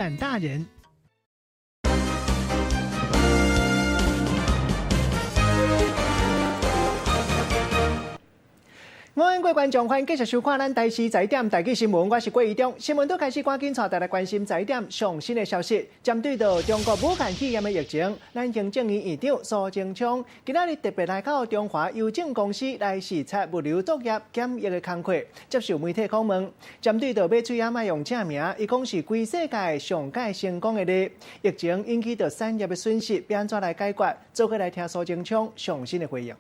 胆大人。我迎各位观众，欢迎继续收看咱台视在点台记新闻，我是郭义忠。新闻都开始，赶紧带大家关心在点上新的消息。针对到中国武汉肺炎的疫情，咱行政院院长苏贞昌今仔日特别来到中华邮政公司来视察物流作业检疫的工作，接受媒体访问。针对到马水阿麦用正名，伊讲是全世界上届成功的例，疫情引起的产业的损失，要安怎来解决？做伙来听苏贞昌上新的回应。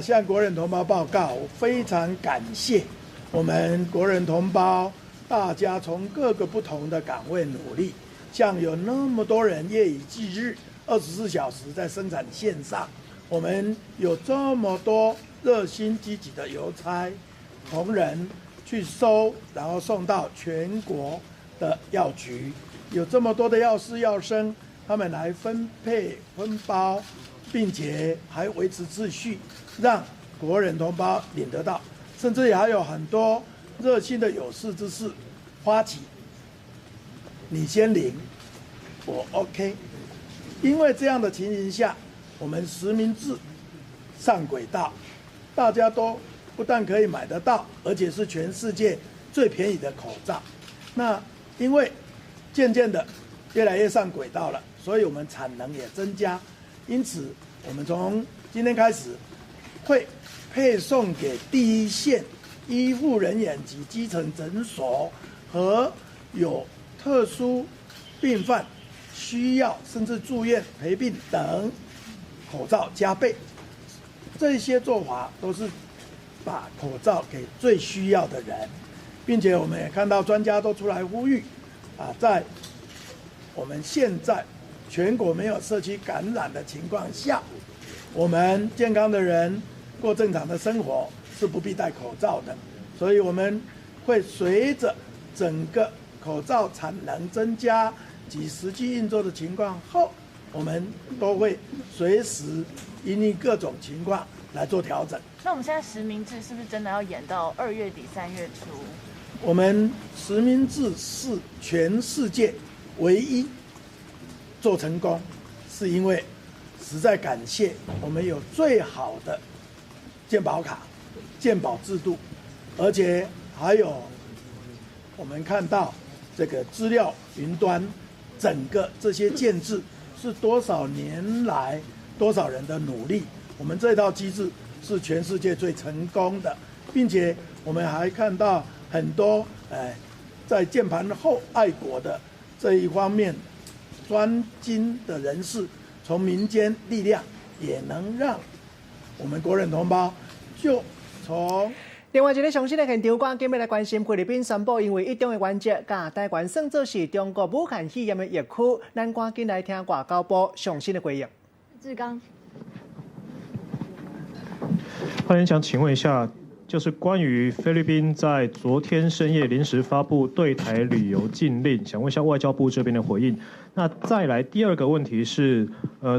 向国人同胞报告，我非常感谢我们国人同胞，大家从各个不同的岗位努力，像有那么多人夜以继日，24小时在生产线上，我们有这么多热心积极的邮差同仁去收，然后送到全国的药局，有这么多的药师药生，他们来分配分包，并且还维持秩序，让国人同胞领得到，甚至也还有很多热心的有识之士发起，你先领，我 OK。因为这样的情形下，我们实名制上轨道，大家都不但可以买得到，而且是全世界最便宜的口罩。那因为渐渐的越来越上轨道了，所以我们产能也增加，因此我们从今天开始会配送给第一线医护人员及基层诊所和有特殊病患需要甚至住院陪病等口罩加倍。这些做法都是把口罩给最需要的人，并且我们也看到专家都出来呼吁在我们现在全国没有社区感染的情况下，我们健康的人过正常的生活是不必戴口罩的，所以我们会随着整个口罩产能增加及实际运作的情况后，我们都会随时因应各种情况来做调整。那我们现在实名制是不是真的要延到2月底3月初？我们实名制是全世界唯一做成功，是因为实在感谢我们有最好的健保卡、健保制度，而且还有我们看到这个资料云端，整个这些建制是多少年来多少人的努力，我们这套机制是全世界最成功的，并且我们还看到很多在键盘后爱国的这一方面专精的人士，从民间力量也能让我们国人同胞就从。另外一个上新的现场，我今日来关心菲律宾宣布，因为一中的原则，甲台湾算作是中国武汉肺炎的疫区，咱赶紧来听外交部上新的回应。志刚，欢迎，想请问一下，就是关于菲律宾在昨天深夜临时发布对台旅游禁令，想问一下外交部这边的回应。那再来第二个问题是，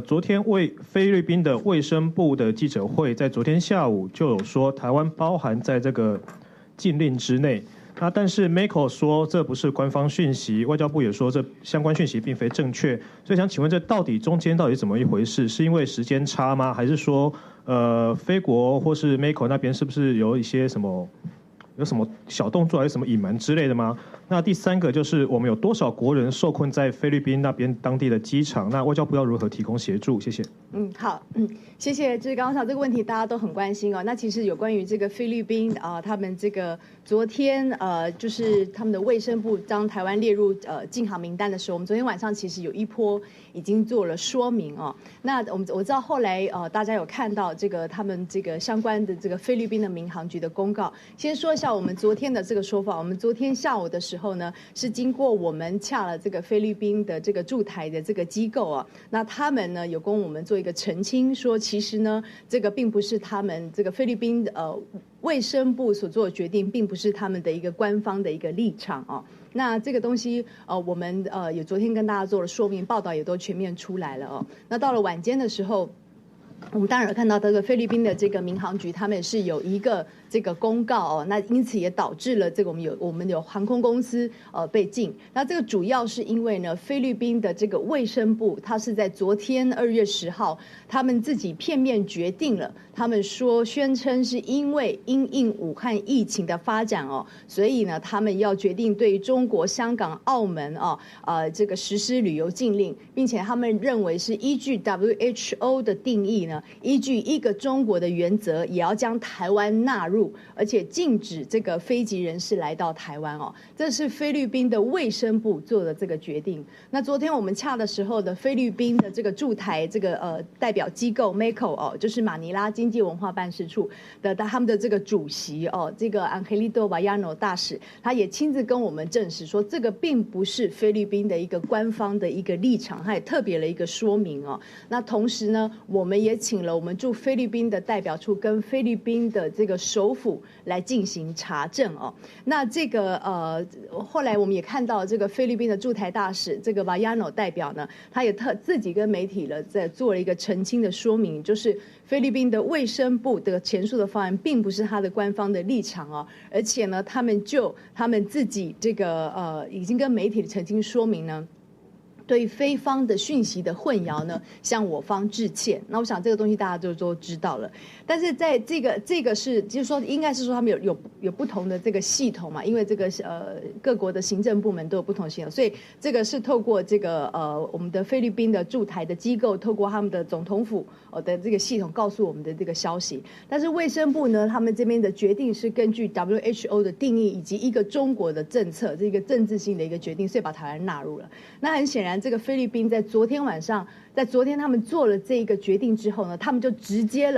昨天菲律宾的卫生部的记者会在昨天下午就有说，台湾包含在这个禁令之内。那但是 Meko 说这不是官方讯息，外交部也说这相关讯息并非正确，所以想请问这中间到底怎么一回事？是因为时间差吗？还是说菲国或是 Meko 那边是不是有一些什么小动作还是什么隐瞒之类的吗？那第三个就是我们有多少国人受困在菲律宾那边当地的机场？那外交部要如何提供协助？谢谢。好，谢谢。就是刚刚这个问题大家都很关心哦。那其实有关于这个菲律宾他们这个昨天就是他们的卫生部将台湾列入禁航名单的时候，我们昨天晚上其实有一波已经做了说明哦。那我知道后来大家有看到这个他们这个相关的这个菲律宾的民航局的公告。先说一下我们昨天的这个说法。我们昨天下午的时候呢，是经过我们洽了这个菲律宾的这个驻台的这个机构啊，那他们呢有跟我们做一个澄清，说其实呢这个并不是他们这个菲律宾卫生部所做的决定，并不是他们的一个官方的一个立场啊。那这个东西我们也昨天跟大家做了说明，报道也都全面出来了哦。那到了晚间的时候，我们当然有看到这个菲律宾的这个民航局，他们是有一个这个公告哦，那因此也导致了这个我们有航空公司被禁。那这个主要是因为呢，菲律宾的这个卫生部，它是在昨天2月10号，他们自己片面决定了，他们宣称是因为因应武汉疫情的发展哦，所以呢，他们要决定对中国香港、澳门这个实施旅游禁令，并且他们认为是依据 WHO 的定义呢，依据一个中国的原则，也要将台湾纳入，而且禁止这个非籍人士来到台湾哦。这是菲律宾的卫生部做的这个决定。那昨天我们洽的时候的菲律宾的这个驻台这个代表机构 MACO 哦，就是马尼拉经济文化办事处的他们的这个主席哦，这个 Angelito Vallano 大使，他也亲自跟我们证实说，这个并不是菲律宾的一个官方的一个立场，他也特别了一个说明哦。那同时呢，我们也请了我们驻菲律宾的代表处跟菲律宾的这个首府来进行查证哦。那这个后来我们也看到这个菲律宾的驻台大使这个 Vallano 代表呢，他也自己跟媒体在做了一个澄清的说明，就是菲律宾的卫生部的前述的方案并不是他的官方的立场哦，而且呢，他们自己这个已经跟媒体的澄清说明呢，对非方的讯息的混淆呢，向我方致歉。那我想这个东西大家都知道了，但是在这个是，就是说应该是说他们有不同的这个系统嘛，因为这个各国的行政部门都有不同系统，所以这个是透过这个我们的菲律宾的驻台的机构，透过他们的总统府的这个系统告诉我们的这个消息。但是卫生部呢，他们这边的决定是根据 WHO 的定义以及一个中国的政策，这个政治性的一个决定，所以把台湾纳入了。那很显然，这个菲律宾在昨天他们做了这个决定之后呢，他们就直接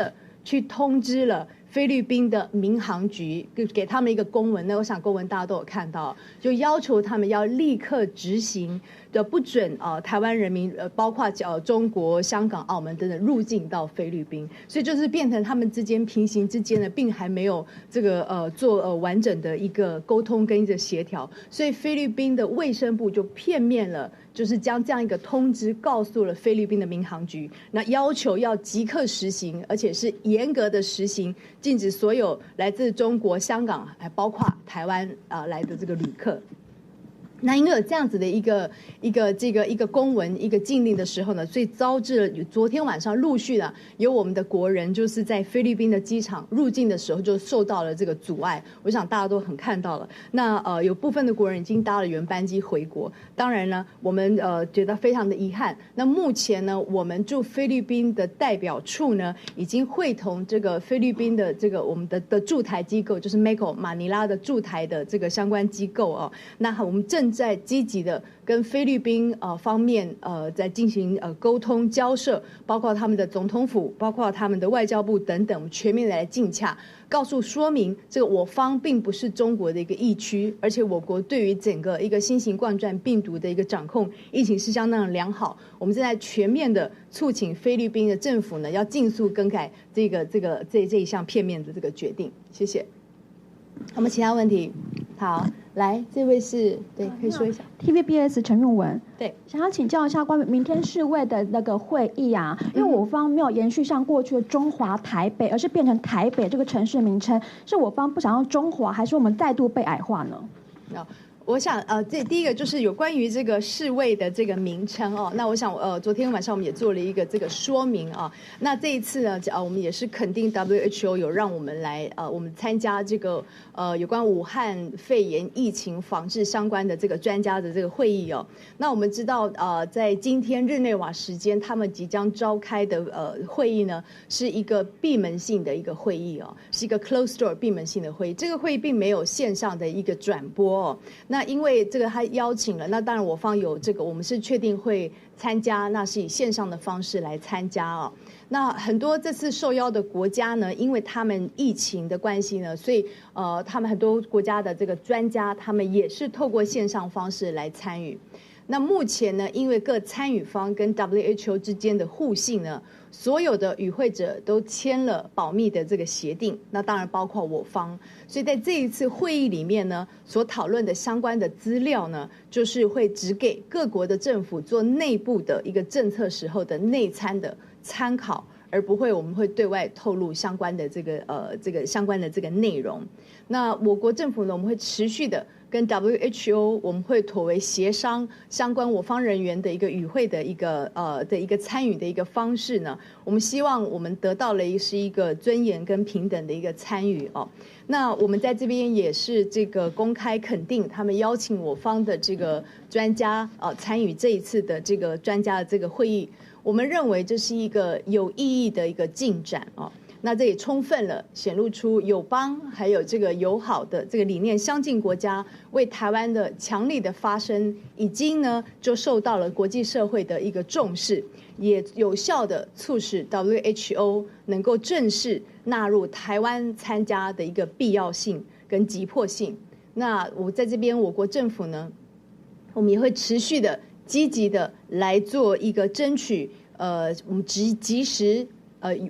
去通知了菲律宾的民航局，给他们一个公文。那我想公文大家都有看到，就要求他们要立刻执行的不准台湾人民包括中国、香港、澳门等等入境到菲律宾，所以就是变成他们平行之间呢，并还没有这个做完整的一个沟通跟一个协调，所以菲律宾的卫生部就片面了。就是将这样一个通知告诉了菲律宾的民航局，那要求要即刻实行，而且是严格的实行，禁止所有来自中国、香港，还包括台湾来的这个旅客。那因为有这样子的一个公文一个禁令的时候呢，所以招致了昨天晚上陆续的有我们的国人就是在菲律宾的机场入境的时候就受到了这个阻碍，我想大家都很看到了。那有部分的国人已经搭了原班机回国，当然呢，我们觉得非常的遗憾。那目前呢，我们驻菲律宾的代表处呢，已经会同这个菲律宾的这个我们的驻台机构，就是 MACO 马尼拉的驻台的这个相关机构哦，那我们正在积极的跟菲律宾方面在进行沟通交涉，包括他们的总统府，包括他们的外交部等等，我们全面的来竞洽，说明这个我方并不是中国的一个疫区，而且我国对于整个一个新型冠状病毒的一个掌控疫情是相当的良好。我们正在全面的促请菲律宾的政府呢，要尽速更改这一项片面的这个决定。谢谢。我们其他问题，好，来，这位是对，可以说一下。TVBS 陈韵文，对，想要请教一下关于明天世卫的那个会议啊，因为我方没有延续像过去的中华台北，而是变成台北这个城市名称，是我方不想要中华，还是我们再度被矮化呢？我想这第一个就是有关于这个世卫的这个名称哦。那我想昨天晚上我们也做了一个这个说明啊。那这一次呢我们也是肯定 WHO 有让我们来我们参加这个有关武汉肺炎疫情防治相关的这个专家的这个会议哦。那我们知道在今天日内瓦时间他们即将召开的会议呢，是一个闭门性的一个会议哦，是一个 closed door 闭门性的会议。这个会议并没有线上的一个转播哦。那因为这个他邀请了，那当然我方有这个，我们是确定会参加，那是以线上的方式来参加哦。那很多这次受邀的国家呢，因为他们疫情的关系呢，所以他们很多国家的这个专家，他们也是透过线上方式来参与。那目前呢，因为各参与方跟 WHO 之间的互信呢，所有的与会者都签了保密的这个协定，那当然包括我方。所以在这一次会议里面呢，所讨论的相关的资料呢，就是会只给各国的政府做内部的一个政策时候的内参的参考，而不会我们会对外透露相关的这个相关的这个内容。那我国政府呢，我们会持续的跟 WHO 我们会妥为协商相关我方人员的一个与会的一个参与的一个方式呢，我们希望我们得到了是一个尊严跟平等的一个参与哦。那我们在这边也是这个公开肯定，他们邀请我方的这个专家参与这一次的这个专家的这个会议，我们认为这是一个有意义的一个进展哦。那这也充分了显露出友邦还有这个友好的这个理念相近国家为台湾的强力的发声，已经呢就受到了国际社会的一个重视，也有效的促使 WHO 能够正式纳入台湾参加的一个必要性跟急迫性。那我在这边我国政府呢，我们也会持续的积极的来做一个争取我们及时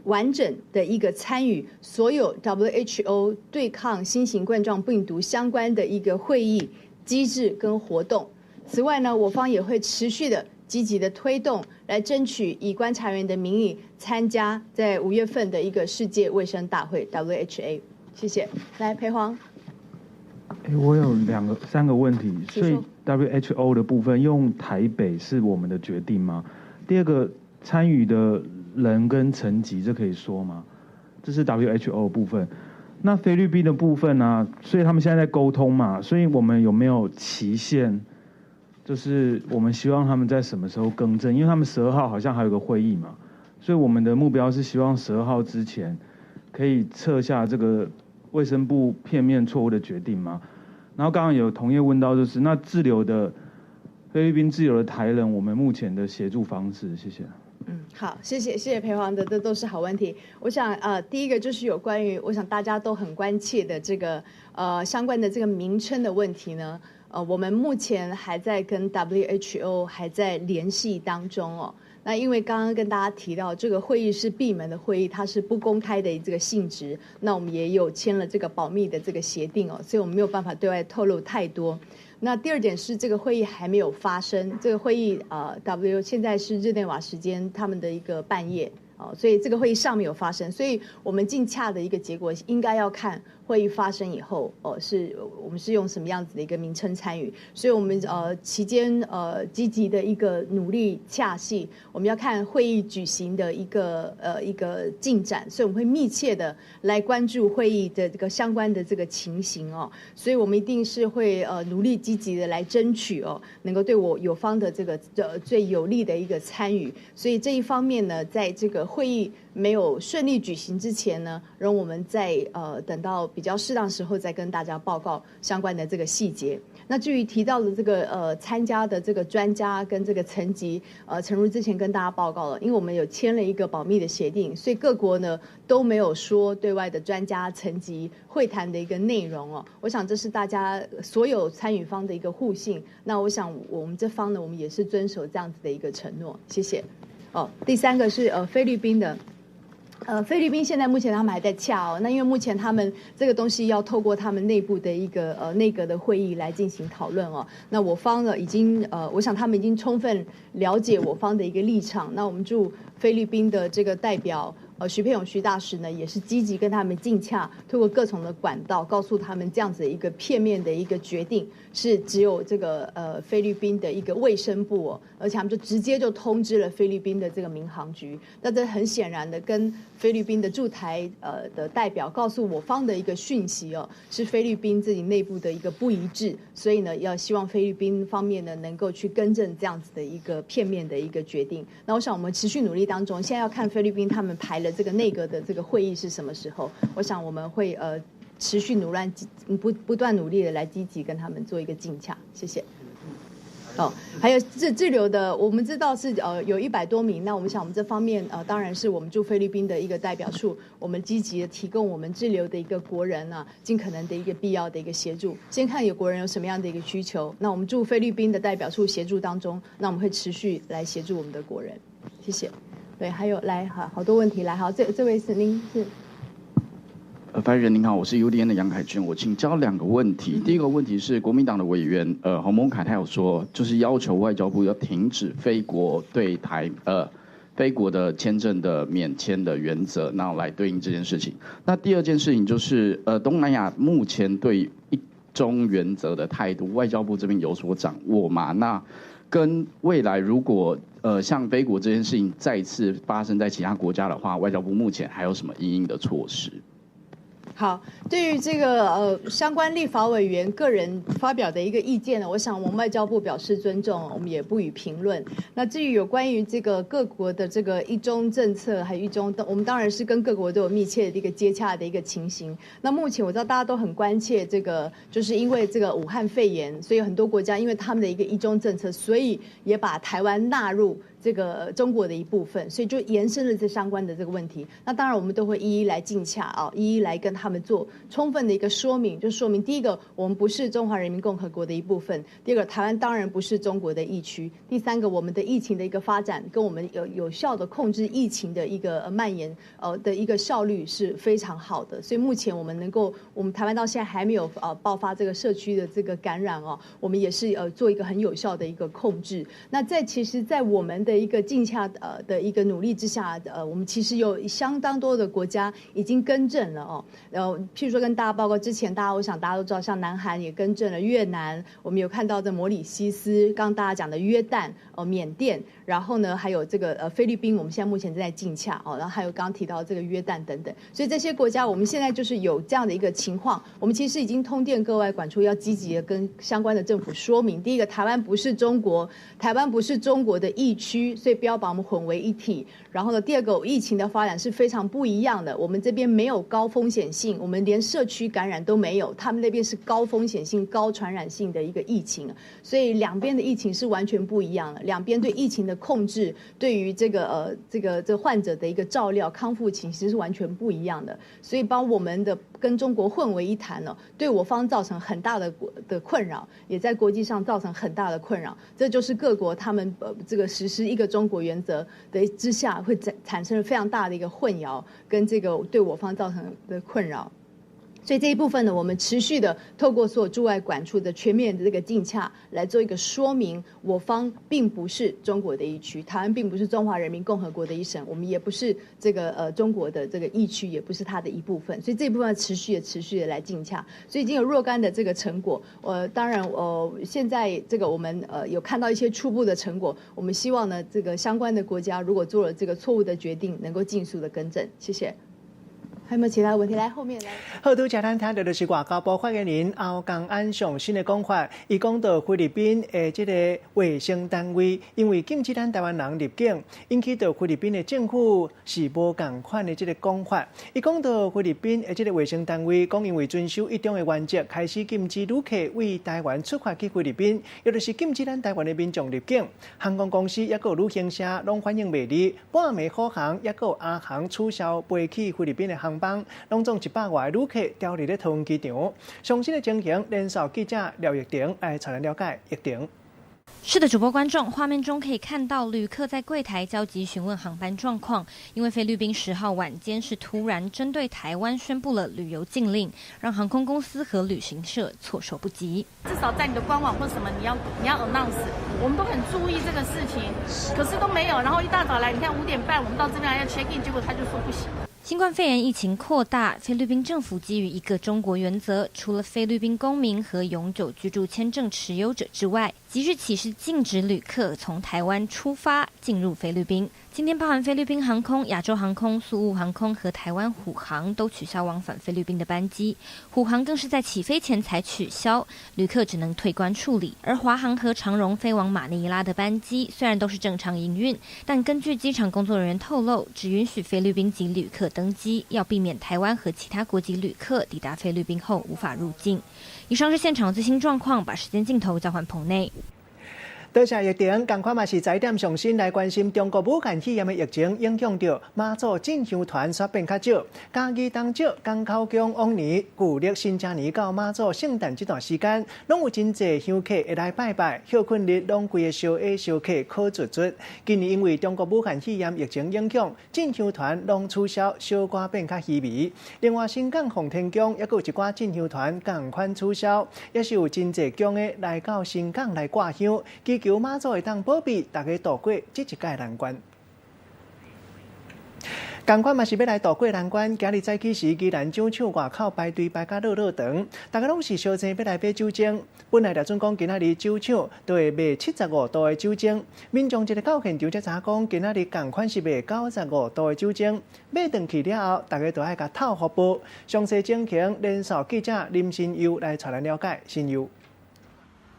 完整的一个参与所有 WHO 对抗新型冠状病毒相关的一个会议机制跟活动。此外呢，我方也会持续的积极的推动，来争取以观察员的名义参加在5月份的一个世界卫生大会 WHA。谢谢。来，裴煌。我有3个问题，所以 WHO 的部分用台北是我们的决定吗？第二个，参与的人跟层级，这可以说吗？这是 WHO 的部分。那菲律宾的部分呢？所以他们现在在沟通嘛，所以我们有没有期限？就是我们希望他们在什么时候更正？因为他们12号好像还有个会议嘛，所以我们的目标是希望12号之前可以撤下这个卫生部片面错误的决定吗？然后刚刚有同业问到，就是那滞留的菲律宾滞留的台人，我们目前的协助方式，谢谢。好，谢谢裴煌的，这都是好问题。我想第一个就是有关于我想大家都很关切的这个相关的这个名称的问题呢，我们目前还在跟 WHO 还在联系当中哦。那因为刚刚跟大家提到这个会议是闭门的会议，它是不公开的这个性质，那我们也有签了这个保密的这个协定哦，所以我们没有办法对外透露太多。那第二点是这个会议还没有发生，这个会议现在是日内瓦时间他们的一个半夜所以这个会议尚没有发生，所以我们尽洽的一个结果应该要看会议发生以后我们是用什么样子的一个名称参与，所以我们期间积极的一个努力洽系，我们要看会议举行的一个进展，所以我们会密切的来关注会议的这个相关的这个情形所以我们一定是会努力积极的来争取能够对我友方的这个最有利的一个参与，所以这一方面呢，在这个会议没有顺利举行之前呢，容我们在等到比较适当时候再跟大家报告相关的这个细节。那至于提到的这个参加的这个专家跟这个层级，诚如之前跟大家报告了，因为我们有签了一个保密的协定，所以各国呢都没有说对外的专家层级会谈的一个内容我想这是大家所有参与方的一个互信。那我想我们这方呢，我们也是遵守这样子的一个承诺。谢谢。第3个是菲律宾的。菲律宾现在目前他们还在洽那因为目前他们这个东西要透过他们内部的一个内阁的会议来进行讨论那我方呢已经我想他们已经充分了解我方的一个立场。那我们驻菲律宾的这个代表徐佩勇徐大使呢，也是积极跟他们竞洽，透过各种的管道告诉他们这样子的一个片面的一个决定是只有这个菲律宾的一个卫生部而且他们就直接就通知了菲律宾的这个民航局。那这很显然的跟菲律宾的驻台的代表告诉我方的一个讯息是菲律宾自己内部的一个不一致，所以呢要希望菲律宾方面呢能够去更正这样子的一个片面的一个决定。那我想我们持续努力当中，现在要看菲律宾他们排了这个内阁的这个会议是什么时候，我想我们会持续不断努力的来积极跟他们做一个竞洽。谢谢。还有滞留的，我们知道是有100多名。那我们想我们这方面当然是我们驻菲律宾的一个代表处，我们积极的提供我们滞留的一个国人尽可能的一个必要的一个协助。先看有国人有什么样的一个需求，那我们驻菲律宾的代表处协助当中，那我们会持续来协助我们的国人。谢谢。对，还有来好多问题来，好，这位是您是。发言人您好，我是 UDN 的杨凯娟，我请教2个问题。第一个问题是国民党的委员洪孟凯他有说，就是要求外交部要停止非国对台非国的签证的免签的原则，然后来对应这件事情。那第二件事情就是，东南亚目前对一中原则的态度，外交部这边有所掌握嘛？那跟未来如果像非国这件事情再次发生在其他国家的话，外交部目前还有什么因应的措施？好，对于这个相关立法委员个人发表的一个意见呢，我想我们外交部表示尊重，我们也不予评论。那至于有关于这个各国的这个一中政策，还有一中，我们当然是跟各国都有密切的一个接洽的一个情形。那目前我知道大家都很关切这个，就是因为这个武汉肺炎，所以很多国家因为他们的一个一中政策，所以也把台湾纳入这个中国的一部分，所以就延伸了这相关的这个问题。那当然我们都会一一来尽洽啊，一一来跟他们做充分的一个说明，就说明第一个，我们不是中华人民共和国的一部分；第二个，台湾当然不是中国的疫区；第三个，我们的疫情的一个发展跟我们有效的控制疫情的一个蔓延的一个效率是非常好的。所以目前我们台湾到现在还没有爆发这个社区的这个感染哦，我们也是做一个很有效的一个控制。那其实，在我们的一个尽洽的一个努力之下，我们其实有相当多的国家已经更正了哦。譬如说跟大家报告之前，我想大家都知道，像南韩也更正了，越南我们有看到的摩里西斯，刚刚大家讲的约旦、缅甸，然后呢还有这个菲律宾，我们现在目前正在尽洽哦，然后还有刚刚提到这个约旦等等，所以这些国家我们现在就是有这样的一个情况，我们其实已经通电各外管处，要积极的跟相关的政府说明，第一个，台湾不是中国，台湾不是中国的疫区，所以不要把我们混为一体。然后呢，第二个，疫情的发展是非常不一样的，我们这边没有高风险性，我们连社区感染都没有，他们那边是高风险性、高传染性的一个疫情，所以两边的疫情是完全不一样的，两边对疫情的控制，对于这个患者的一个照料、康复情其实是完全不一样的，所以把我们的跟中国混为一谈了，对我方造成很大的困扰，也在国际上造成很大的困扰。这就是各国他们这个实施一个中国原则的之下，会产生非常大的一个混淆，跟这个对我方造成的困扰。所以这一部分呢，我们持续的透过所有驻外管处的全面的这个尽洽来做一个说明，我方并不是中国的疫区，台湾并不是中华人民共和国的一省，我们也不是这个中国的这个疫区，也不是它的一部分，所以这一部分持续的来尽洽，所以已经有若干的这个成果。当然现在这个我们有看到一些初步的成果，我们希望呢这个相关的国家如果做了这个错误的决定，能够尽速的更正。谢谢。还有没有其他的问题？来，后面来。好，拄则咱听到就是外交部发言人欧江安上新的讲法，伊讲到菲律宾的这个卫生单位因为禁止咱台湾人入境，引起到菲律宾的政府是无共款的这个讲法。伊讲到菲律宾的这个卫生单位讲，因为遵守一中的原则，开始禁止旅客为台湾出发去菲律宾，也就是禁止咱台湾的民众入境。航空公司也有旅行社拢反应袂利，半暝虎航也有阿航取消飞去菲律宾的航班，拢总100外旅客调离咧桃园机场。详细的情形，联社记者廖玉婷来带咱了解。玉婷。是的，主播观众，画面中可以看到旅客在柜台焦急询问航班状况，因为菲律宾10号晚间是突然针对台湾宣布了旅游禁令，让航空公司和旅行社措手不及。至少在你的官网或什么，你要 announce， 我们都很注意这个事情，可是都没有。然后一大早来，你看5点半我们到这边还要 check in， 结果他就说不行。新冠肺炎疫情扩大，菲律宾政府基于一个中国原则，除了菲律宾公民和永久居住签证持有者之外，即日起是禁止旅客从台湾出发进入菲律宾。今天包含菲律宾航空、亚洲航空、苏雾航空和台湾虎航都取消往返菲律宾的班机，虎航更是在起飞前才取消，旅客只能退关处理。而华航和长荣飞往马尼拉的班机虽然都是正常营运，但根据机场工作人员透露，只允许菲律宾籍旅客登机，要避免台湾和其他国籍旅客抵达菲律宾后无法入境。以上是现场最新状况，把时间镜头交还棚内。多谢玉婷，同款嘛是早点上新来关心中国武汉肺炎的疫情影响到马祖进香团煞变较少。假期当少，港口乡往年旧历新正年到马祖圣诞这段时间，拢有真侪香客会来拜拜，休困日拢规个烧鸭烧客可绝绝。今年因为中国武汉肺炎疫情影响，进香团拢取消，小寡变较稀微。另外，新港奉天宫也有一寡进香团同款取消，也是有真侪宫的来到新港来挂香。求马祖会当保庇大家度过这一届难关。同款嘛是要来渡过难关，今日早起时，宜兰酒厂外口排队排甲热热长，大家拢是烧钱要来买酒精。本来准讲今仔日酒厂都会卖75度的酒精，民众一日到现场才知讲，今仔日同款是卖95度的酒精。买回去了后，大家都爱甲套服务。详细情形，连线记者林新佑来带咱了解。新佑。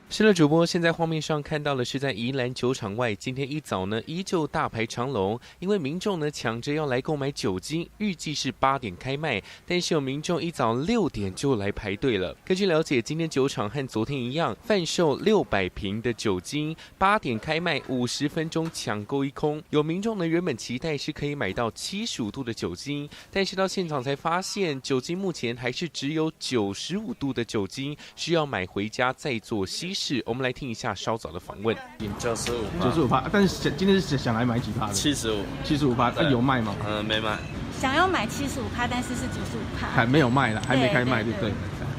是了，主播，现在画面上看到的是在宜兰酒厂外，今天一早呢，依旧大排长龙，因为民众呢抢着要来购买酒精，预计是8点开卖，但是有民众一早6点就来排队了。根据了解，今天酒厂和昨天一样，贩售600瓶的酒精，8点开卖，50分钟抢购一空。有民众呢原本期待是可以买到75度的酒精，但是到现场才发现，酒精目前还是只有95度的酒精，需要买回家再做稀释。我们来听一下稍早的访问。95%，但是今天是想来买几趴的？75%，有卖吗？没卖。想要买75%，但是是95%。还没有卖啦，还没开卖，对不对？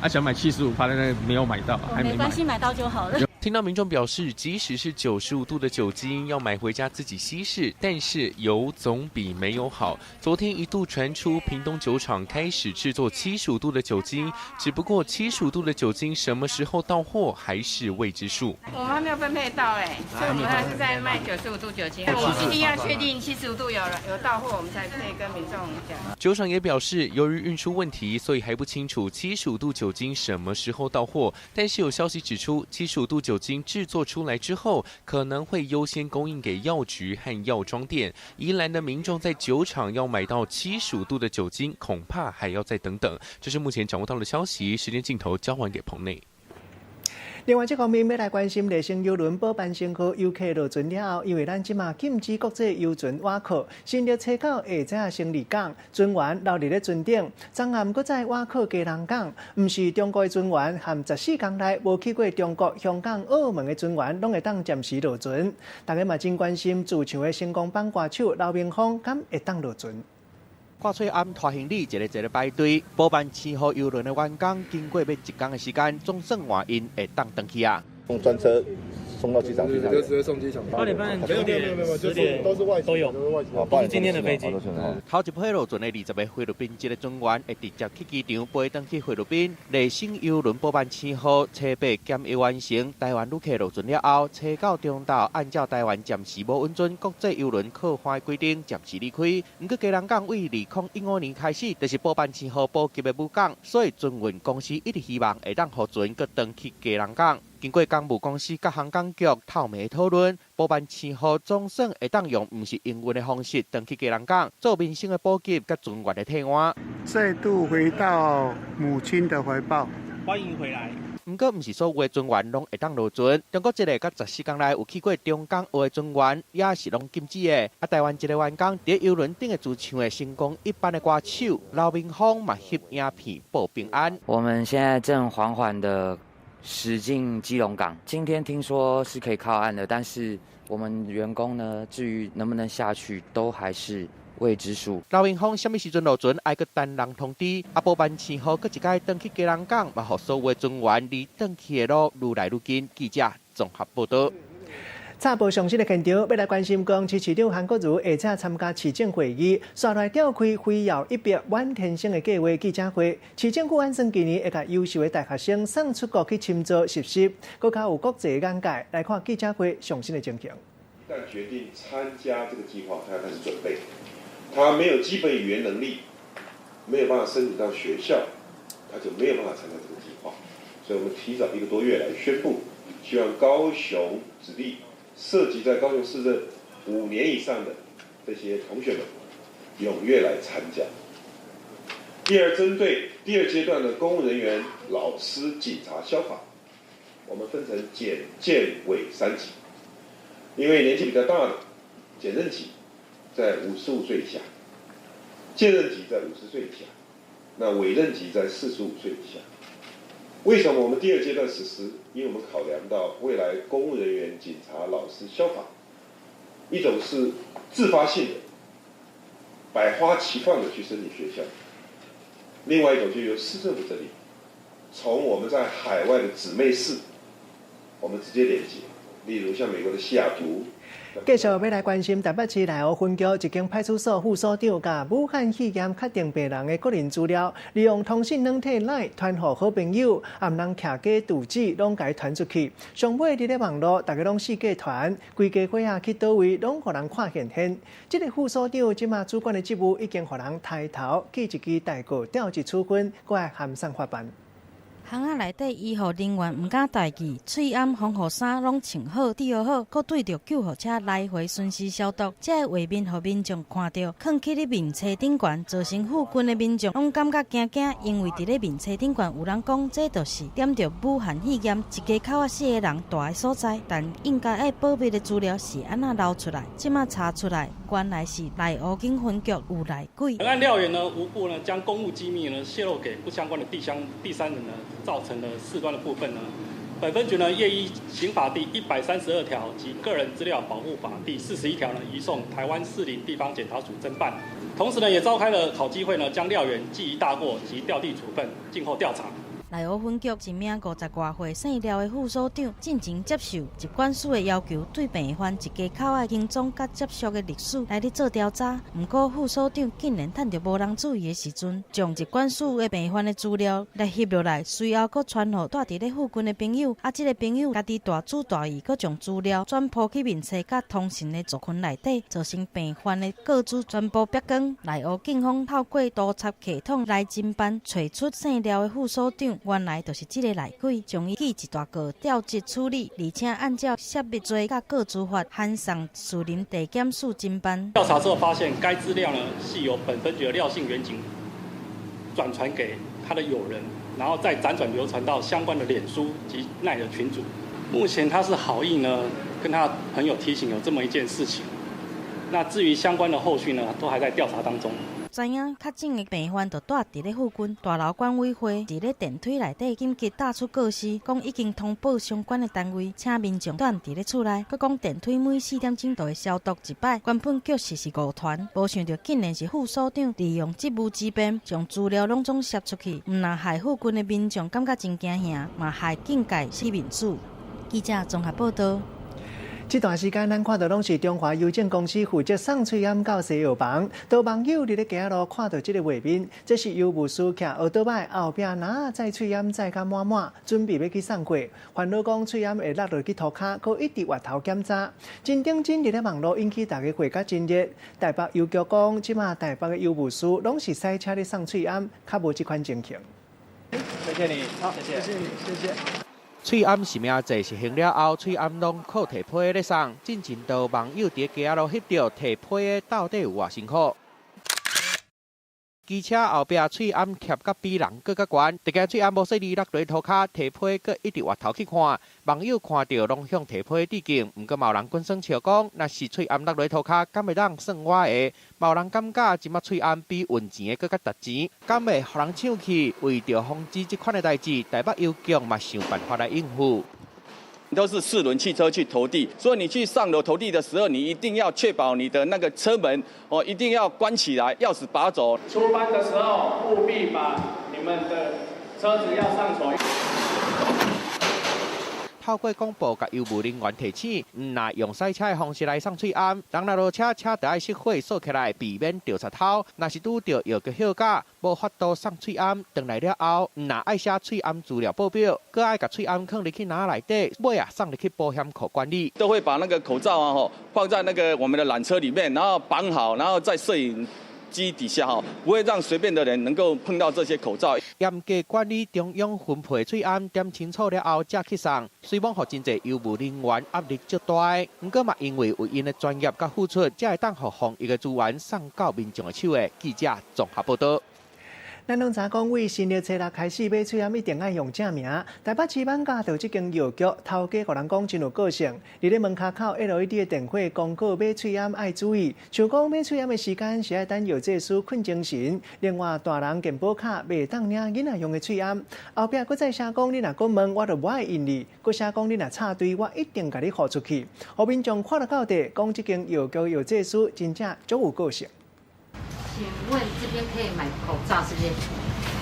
想买75%，但是没有买到，还没买。没关系，买到就好了。听到民众表示，即使是95度的酒精要买回家自己稀释，但是有总比没有好。昨天一度传出屏东酒厂开始制作75度的酒精，只不过75度的酒精什么时候到货还是未知数。我们还没有分配到所以我们还是在卖95度酒精。我们一定要确定75度有到货，我们才可以跟民众讲。酒厂也表示，由于运输问题，所以还不清楚75度酒精什么时候到货。但是有消息指出，75度酒精制作出来之后，可能会优先供应给药局和药妆店。宜兰的民众在酒厂要买到75度的酒精，恐怕还要再等等。这是目前掌握到的消息。时间镜头交还给棚内。另外，这方面要来关心内省邮轮补办升科游客落船了后，因为咱即马禁止国际游船挖靠，新的车到下早先离港，船员留伫咧船顶，昨暗搁再挖靠家人港，毋是中国的船员，含14天内无去过中国、香港、澳门的船员，拢会当暂时落船。大家嘛真关心驻场的成功帮歌手刘明峰，敢会当落船？挂翠暗拖行李，一个排队。补办7号邮轮的员工，经过要1天的时间，总算换因会当回去啊。用专车送到机场去，就直接送机场。8点半、9点、10点都是外都有，都是今天的飞机。头一批落船的20个菲律宾籍的船员，会直接去机场飞回去菲律宾。内省邮轮补办7号车8检疫完成，台湾旅客落船了后，车到中岛，按照台湾暂时无允准国际邮轮靠海规定，暂时离开。不过家人港为2015年开始，就是补办7号补给的母港，所以船运公司一直希望会让船搁回去家人港。经过港务公司甲航港局透明的讨论，补办7号总算会当用不是营运的方式回去家人港，做民生的补给甲船员的替换，再度回到母亲的怀抱。欢迎回来。不过，不是所有的船员拢会当落船。中国一个甲14天内有去过中港澳的船员，也是拢禁止的。台湾一个员工伫邮轮顶的驻唱的成功一般的歌手刘明峰嘛翕影片报平安。我们现在正缓缓的驶进基隆港，今天听说是可以靠岸的，但是我们员工呢，至于能不能下去，都还是未知数。刘明峰什么时阵落船，爱个等人通知。补办7号，搁一届登去家人港，嘛，互所有的船员离登去的路愈来愈近。记者综合报道。插播上新的现场，要来关心高雄市市长韩国瑜下早参加市政会议，率来召开非摇100万天星的计划记者会。市政府安算今年会甲优秀的大学生送出国去深造实习，更加有国际眼界。来看记者会上新的情形。但决定参加这个计划，他要开始准备。他没有基本语言能力，没有办法申请到学校，他就没有办法参加这个计划。所以我们提早1个多月来宣布，希望高雄子弟涉及在高雄市政5年以上的这些同学们，踊跃来参加。第二，针对第2阶段的公务人员、老师、警察、消防，我们分成检、建、委3级。因为年纪比较大的，检任级在55岁以下，建任级在50岁以下，那委任级在45岁以下。为什么我们第2阶段实施？因为我们考量到未来公务人员、警察、老师、消防，一种是自发性的、百花齐放的去申请学校，另外一种就由市政府这里，从我们在海外的姊妹市，我们直接连接，例如像美国的西雅图、继续要来关心台北市内湖分局一间派出所副所长甲武汉肺炎确定病人的个人资料，利用通讯软体来传给好朋友，也唔通徛假赌址，拢甲伊传出去。上尾伫咧网络，大家拢四假传，规家伙啊去倒位，拢互人看现现。这个副所长即马主管的职务已经互人抬头，记一支代告调职处分，搁来函上法办。巷仔内底医护人员唔敢代志，喙暗防护衫拢穿好、戴好，搁对着救护车来回顺时消毒，这个画面互民众看到，放起咧面册顶悬，造成附近的民众拢感觉惊惊，因为伫咧面册顶悬有人讲，这就是点着武汉肺炎一家口仔4个人住的所在，但应该爱保密的资料是安那流出来？即马查出来，原来是内湖警分局有内鬼。本案料员呢无故呢将公务机密呢泄露给不相关的第三人呢。造成了事端的部分呢，本分局呢业依刑法第132条及个人资料保护法第41条呢，移送台湾士林地方检察署侦办。同时呢，也召开了考纪会呢，将料员记忆大过及调递处分，静候调查。内湖分局一名50多岁姓廖的副所长，进前接受疾管署的要求，对病患一家口的行踪甲接触的历史来咧做调查。不过副所长竟然趁着无人注意的时阵，将疾管署的病患的资料来翕落来，随后搁传给住伫咧附近的朋友。这个朋友家己大主大意，搁将资料转播去面册甲通讯的族群内底，造成病患的个资全部曝光。内湖警方透过督察系统来侦办，找出姓廖的副所长。原来就是这个内鬼，将伊记一大个调职处理，而且按照涉密罪甲个资法函送士林地检署侦办。调查之后发现，该资料呢是由本分局的廖姓员警转传给他的友人，然后再辗转流传到相关的脸书及赖的群组。目前他是好意呢跟他朋友提醒有这么一件事情，那至于相关的后续呢，都还在调查当中。知影确诊的病患就住伫咧附近，大楼管委会伫咧电梯内底紧急打出告示，讲已经通报相关的单位，请民众等伫咧厝内。佮讲电梯每4点钟就会消毒一摆。原本局势是5团，无想到竟然是副所长利用职务之便，将资料拢总泄出去，唔但害附近的民众感觉真惊吓，嘛害警界失面子。记者综合报道。这段时间，咱看到拢是中华邮政公司负责送喙烟到西药房，多网友伫咧行路看到这个画面，这是邮务司骑奥多摆后壁拿载喙烟载甲满满，准备要去送货。烦恼讲喙烟会落落去涂骹，佮一直滑头检查。真顶真伫咧网络引起大家火甲真热。台北邮局讲，即马台北的邮务司拢是塞车咧送喙烟，较无这款情形。谢谢你，好，谢谢你，谢谢。喙烟是名字是行了后，喙烟拢靠提批咧送，进前都网友伫街路翕到提批的到底有偌辛苦。机车后壁喙烟夹甲比人更较悬，一个喙烟无细哩落落涂骹，提批佮一直滑头去看，网友看到拢向提批致敬，毋过嘛有人滚酸笑讲，若是喙烟落落涂骹，敢会当算我的？嘛有人感觉即马喙烟比运钱的更较值钱，敢会互人抢去？为着防止这款的代志，台北邮局嘛想办法来应付。都是4轮汽车去投递，所以你去上楼投递的时候，你一定要确保你的那个车门一定要关起来，钥匙拔走。出班的时候务必把你们的车子要上锁。透过广播，甲邮务人员提醒，若用塞车的方式来送喙烟，人若落车，车就要熄火锁起来，避免掉插头。若是拄到药局休假，无法度送喙烟，回来了后，若爱写喙烟资料报表，搁爱甲喙烟放入去拿内底，尾送入去保险库管理。都会把那个口罩放在那个我们的缆车里面，然后绑好，然后在摄影机底下不会让随便的人能够碰到这些口罩。严格管理中央分配喙烟，点清楚了后才去送，虽望互真侪邮务人员压力较大，不过嘛因为有因的专业甲付出，才会当互防疫的资源送到民众的手的。记者综合报道。咱拢知讲，为新历初六开始买喙烟一定爱用正名。台北市万家就这间药局，头家互人讲真有个性。伫咧门口口 LED 的电火广告买喙烟爱注意，像讲买喙烟的时间是爱等药剂师困精神。另外，大人健保卡袂当领囡仔用的喙烟。后壁佫再写讲，你若讲问，我就无爱印你；佫写讲你若插队，我一定甲你豁出去。互民众看了到底，讲这间药局药剂师真正足有个性。请问这边可以买口罩是不是？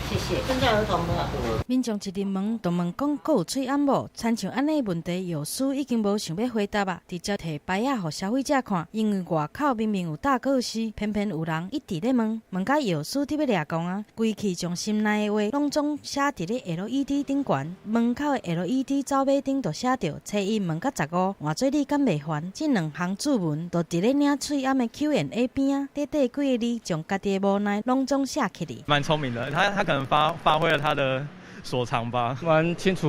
谢谢。现在儿童的。民众一直问，都问讲，阁有喙暗无？亲像安尼问题，药师已经无想要回答啊，直接摕牌仔互消费者看。因为外口明明有大告示，偏偏有人一直咧问，问甲药师伫要掠讲啊，规气将心内的话拢总写伫咧 LED 顶悬，门口的 LED 走马顶就写着初一问到15，换做你敢袂烦？这两行注文都伫咧领喙暗的 Q&A 边啊，短短几个字，将家己的无奈拢总写起哩。蛮聪明的，他可能发挥了他的所长吧，蛮清楚，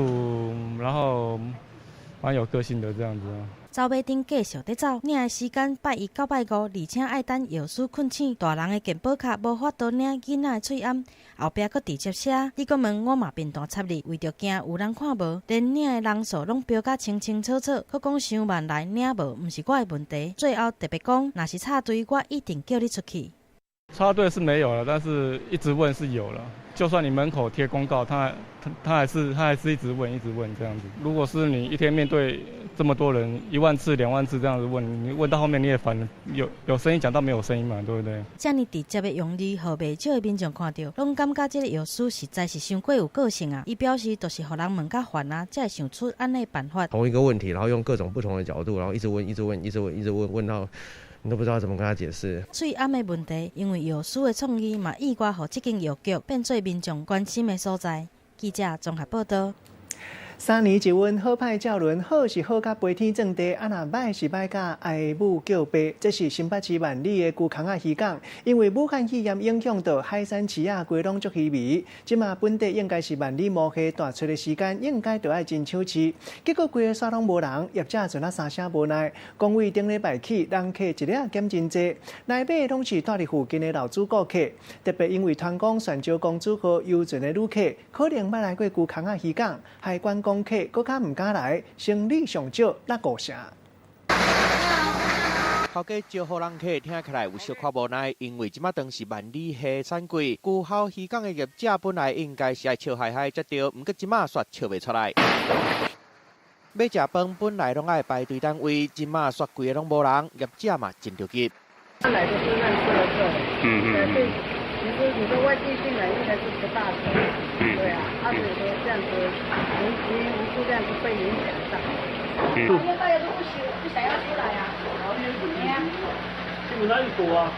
然后蛮有个性的这样子啊。走马顶继续在走，领的时间拜1到拜5，而且爱等药师困醒。大人的健保卡无法度领囡仔的喙暗，后壁佫直接写，你佫问我嘛便当插你，为着惊有人看无，连领的人数拢标甲清清楚楚，佫讲伤慢来领无，毋是我的问题。最后特别讲，若是插队，我一定叫你出去。插队是没有了，但是一直问是有了。就算你门口贴公告，他还是一直问这样子。如果是你一天面对这么多人1万次、2万次这样子问，你问到后面你也烦了，有声音讲到没有声音嘛，对不对？这么直接的用字，互袂少的民众看到，拢感觉这个药师实在是伤过有个性啊。伊表示就是互人问甲烦啊，才会想出安尼办法。同一个问题，然后用各种不同的角度，然后一直问到。你都不知道怎么跟他解释。喙暗的问题，因为药师的创意嘛，意外互这间药局变做民众关心的所在。记者综合报道。3年一温，好歹照轮，好是好甲飞天正地，啊若歹是歹甲爱母叫爸。这是新北市万里的旧空仔渔港，因为武汉肺炎影响到海产市啊，规拢足稀微。即马本地应该是万里毛蟹大出的时间，应该就要真抢市。结果规个沙拢无人，业者阵啊三声无奈，讲为顶礼拜起，人客一日减真济，来买拢是住伫附近的老主顾客。特别因为团工选招公主号游船的旅客，可能捌来过旧空仔渔港，海关公客搁较唔敢来，生理上少那5成。头家招呼人客，听起来有小可无奈，因为即马当是万里虾产季，旧号渔港的业者本来应该是爱笑嗨嗨才对，毋过即马煞笑袂出来。要食饭本来拢爱排队单位，即马煞规个拢无人，业者嘛真着急。上来就是认识了对。你说外地进来应该是不大车，对啊，所以说这样子无故这样子被影响到。因为大家都不想要出来啊，然后就怎么样？就哪里躲啊？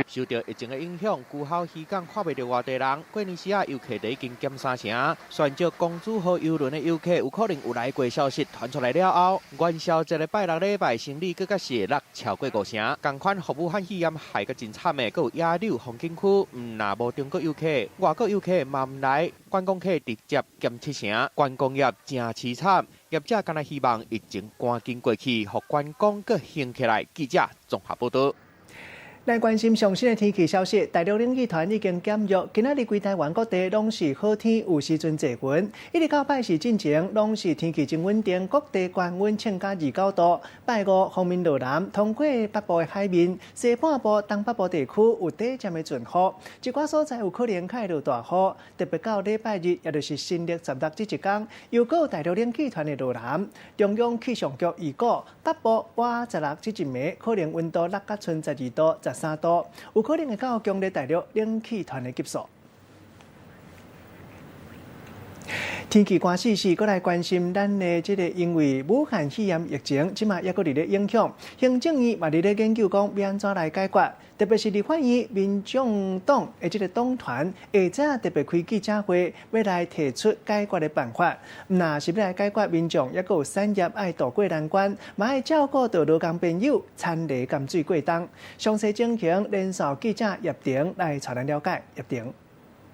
受到疫情的影响，旧号渔港看袂到外地人，过年时啊游客就已经减3成。选招公主号游轮的游客有可能有来过消息传出来了后，元宵一个拜6礼拜生理更加是会超过5成。同款服务汉肺炎害个真惨的，佫有野柳风景区，若无中国游客，外国游客嘛唔来，观光客直接减7成，观光业真凄惨。业者敢若希望疫情赶紧过去，互观光佫兴起来。记者综合报道。来关心上新的天气消息，大陆冷气团已经减弱，今仔日规台湾各地拢是好天，有时阵侪云。一直到拜四进前，拢是天气真稳定，各地高温增加29度。拜5方面落南，通过北部的海面，西半部、东北部地区有短暂的阵雨，一寡所在有可能开落大雨。特别到礼拜日，也就是新历16这一天，又有大陆冷气团的落南。中央气象局预告，北部晚16这一暝可能温度落到剩12度。13度，有可能会到强烈大陆冷气团的级数。天气关系是，过来关心咱的这个，因为武汉肺炎疫情，即马也搁伫咧影响。行政院嘛伫咧研究讲要安怎来解决，特别是立法院民众党的这个党团，下早特别开记者会，要来提出解决的办法。若是要来解决民众，也搁有产业爱渡过难关，嘛爱照顾到劳工朋友，参雷甘水过冬。详细情形，连线记者叶婷来带咱了解。叶婷。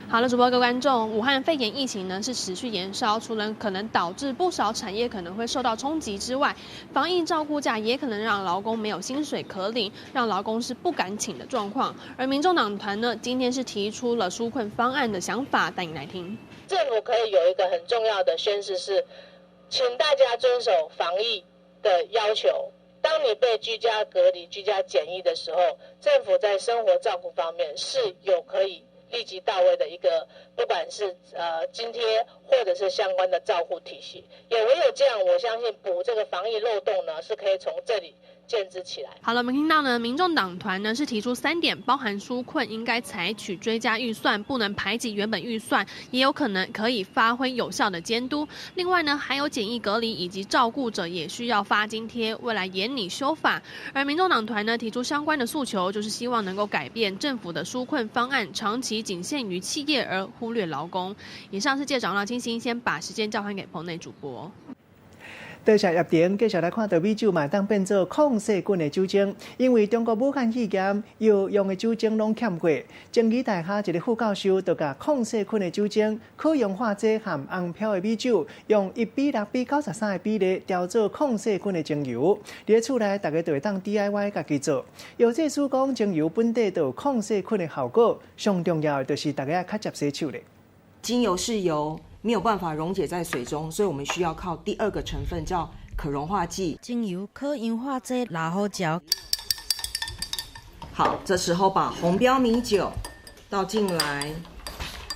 好了，主播各位观众，武汉肺炎疫情呢是持续延烧，除了可能导致不少产业可能会受到冲击之外，防疫照顾假也可能让劳工没有薪水可领，让劳工是不敢请的状况。而民众党团呢，今天是提出了纾困方案的想法，带你来听。政府可以有一个很重要的宣示是，请大家遵守防疫的要求。当你被居家隔离、居家检疫的时候，政府在生活照顾方面是有可以立即到位的一个，不管是津贴或者是相关的照护体系，也唯有这样，我相信补这个防疫漏洞呢，是可以从这里建制起来。好了，我们听到呢，民众党团呢是提出3点，包含纾困应该采取追加预算，不能排挤原本预算，也有可能可以发挥有效的监督。另外呢，还有检疫隔离以及照顾者也需要发津贴，未来严拟修法。而民众党团呢提出相关的诉求，就是希望能够改变政府的纾困方案，长期仅限于企业而忽略劳工。以上是记者长老清新，先把时间交还给棚内主播。多谢叶婷，继续来看到米酒嘛，当变做抗细菌的酒精，因为中国武汉肺炎药用的酒精拢欠过。政治大厦一个副教授就甲抗细菌的酒精可氧化剂和红飘的米酒，用1:6:93的比例调做抗细菌的精油。伫厝内，大家就会当 DIY 家己做。药剂师讲，精油本地就有抗细菌的效果，上重要的就是大家较接洗手咧。精油是由没有办法溶解在水中，所以我们需要靠第2个成分叫可溶化剂。精油可氧化剂拿好搅。好，这时候把红标米酒倒进来，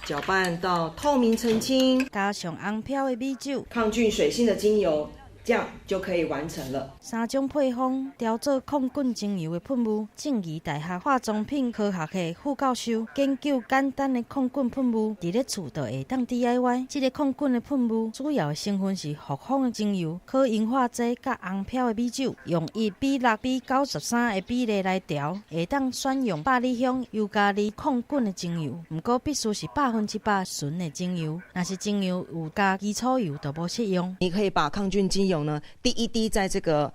搅拌到透明澄清，加上红飘的米酒，抗菌水性的精油，这样就可以完成了。3种配方调做抗菌精油的喷雾。静宜大学化妆品科学系副教授研究简单的抗菌喷雾，伫咧厝就会当 DIY。这个抗菌的喷雾主要的成分是复方的精油、可氧化剂甲红飘的米酒，用1:6:93的比例来调，会当选用百里香尤加利抗菌的精油。不过必须是100%纯的精油，若是精油有加基础油就无适用。你可以把抗菌精油呢滴一滴在这个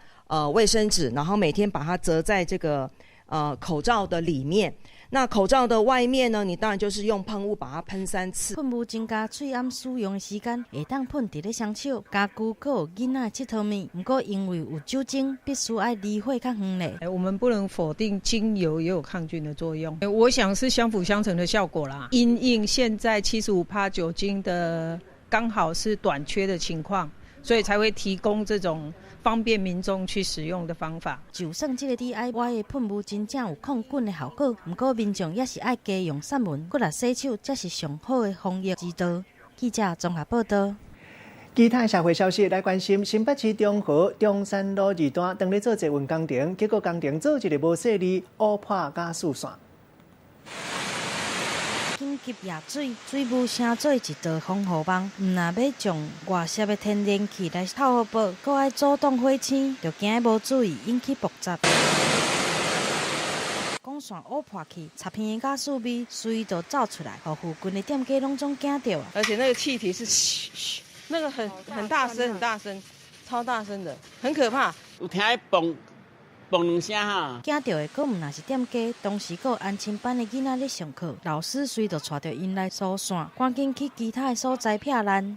卫生纸，然后每天把它折在这个口罩的里面。那口罩的外面呢，你当然就是用喷雾把它喷3次。喷雾增加喙暗使用的时间，会当喷伫咧双手、家具，还有囡仔佚佗面。不过因为有酒精，必须要离火较远咧。我们不能否定精油也有抗菌的作用，我想是相辅相成的效果啦。因应现在75%酒精的刚好是短缺的情况，所以才会提供这种方便民众去使用的方法。就算这个 DIY 的喷雾真正有抗菌的效果，不过民众也是爱加用散文，搁来洗手，才是上好的防疫之道。记者综合报道。其他社会消息来关心，新北市中和中山路2段当咧做捷运工程，结果工程做一个无细腻乌破加速线。紧急夜水，水雾成做一道防护网。毋若要将外涉的天然气来透好保，搁爱阻挡火星，就惊无注意引起爆炸。光线乌破去，插片的加速味随就走出来，互附近的店家拢总惊到。而且那个气体是嘘，那个很大声，很大声，超大声的，很可怕。有听嘣2声哈。惊到的搁毋若是店家，当时搁有安亲班的囡仔咧上课，老师随就带着因来疏散，赶紧去其他的所在撇烂。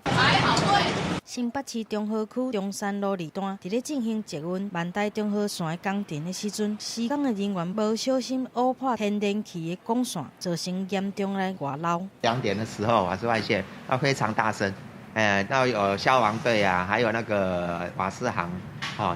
新北市中和区中山路2段伫咧进行捷运万代中和线的工程的时阵，施工的人员无小心误破天然气的管线，造成严重的外漏。2点的时候瓦斯外泄，那非常大声，到有消防队啊，还有那个瓦斯行。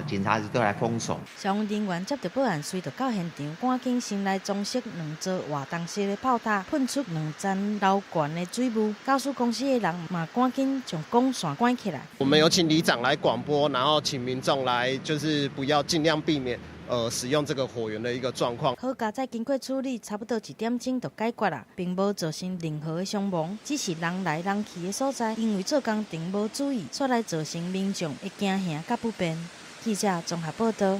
警察都来封锁。消防人员接到报案，随就到现场，赶紧先来装饰2座活动式的炮塔，喷出2层楼悬的水雾。高速公司的人嘛，赶紧将管线关起来。我们有请里长来广播，然后请民众来，就是不要尽量避免使用这个火源的一个状况。好加在经过处理，差不多1点钟就解决了，并无造成任何的伤亡，只是人来人去的所在，因为做工程无注意，所来造成民众的惊吓甲不便。记者综合报道。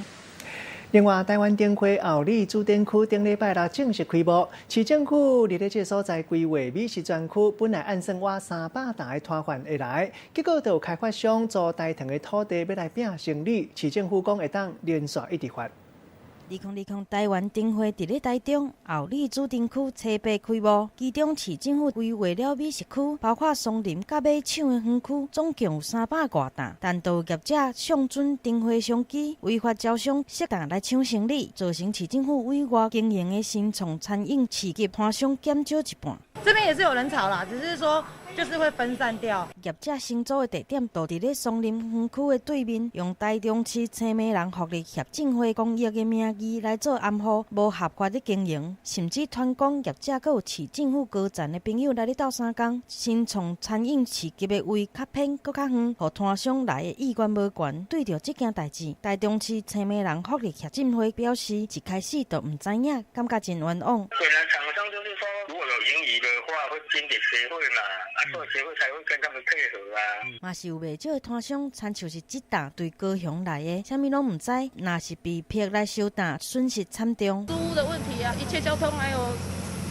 另外，台湾灯会后里主展区顶礼拜六正式开幕。市政府伫咧这所在规划美食专区，本来按算挖300担的摊贩会来，结果就有开发商租大堂的土地要来拼生意。市政府讲会当连续一直发。2020台湾灯会伫咧台中后里主展区初八开幕，其中市政府规划了美食区，包括松林甲马场的园区，总共有300多担。但都业者上准灯会商机，违法招商，适当来抢生意，造成市政府委外经营的新创餐饮市集摊商减少一半。这边也是有人潮啦，只是说就是会分散掉。业者新组的地点就伫咧松林园区的对面，用台中市青美人福利协进会公益的名义来做暗号，无合法的经营，甚至传讲业者阁有市政府高层的朋友来咧斗相共，新创餐饮市级的位较偏阁较远，互摊商来的意愿无悬。对着这件代志，台中市青美人福利协进会表示，一开始就唔知影，感觉真冤枉。本来厂商就是说，如果有盈余的话，会捐给协会嘛，所以协会才会跟他们配合啊。嘛是有袂少的摊商，参像是这搭对高雄来的，啥物拢唔知，若是被骗来收单，损失惨重。租屋的问题啊，一切交通还有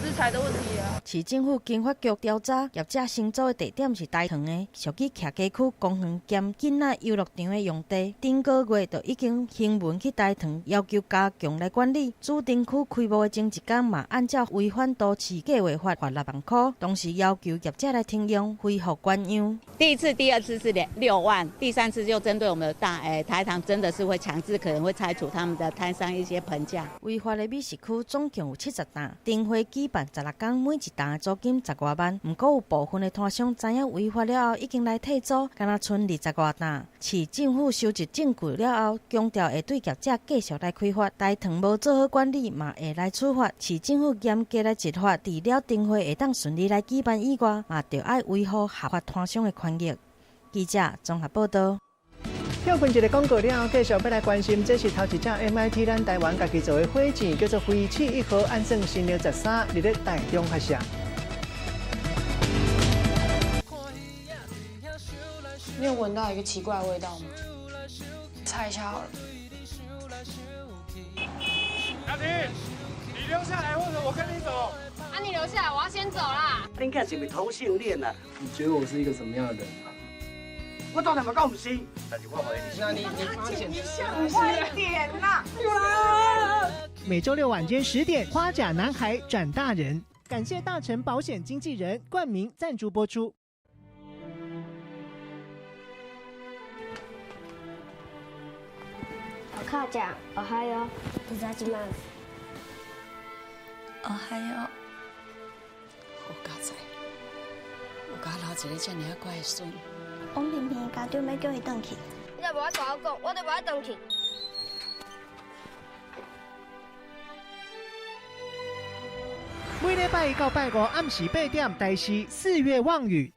资财的问题啊。市政府经发局调查，业者新租的地点是台糖的，属于徛街区公园兼囡仔游乐场的用地。顶个月就已经行文去台糖，要求加强来管理。指定区开幕的前一天嘛，按照违反都市计划法罚6万块，同时要求业者来停用，恢复原样。第一次、第二次是6万，第三次就针对我们的台糖，真的是会强制，可能会拆除他们的摊商一些棚架。违法的美食区总共有70档，灯会举办16天，每一档的租金10多万。不过有部分的摊商知影违法了后，已经来退租，敢若剩20多档。市政府收集证据了后，强调会对业者继续来开发。台糖无做好管理，嘛会来处罚。市政府严格来执法，除了灯会会当顺利来举办以外，嘛就要维护合法摊商的权益。记者综合报道。跳分一个广告了后，继续要来关心，这是头一只 MIT 咱台湾家己做的火箭，叫做飞七1号，按算新的13，伫咧台中发射。你有闻到一个奇怪的味道吗？猜一下好了。阿婷，你留下来，或者我跟你走。啊，你留下来，我要先走啦。你看是不是同性恋啊？你觉得我是一个什么样的人啊？我当然不讲不是。那你问我，那你发现快点啦！每周六晚间10点，《花甲男孩转大人》，感谢大成保险经纪人冠名赞助播出。お母ちゃん、おはよう。いただきます。おはよう。好佳哉，有家留一个这么乖的孙。王林平家长要叫伊转去。你若无爱甲我讲，我就无爱转去。每礼拜1到拜5暗时8点，台视4月望雨。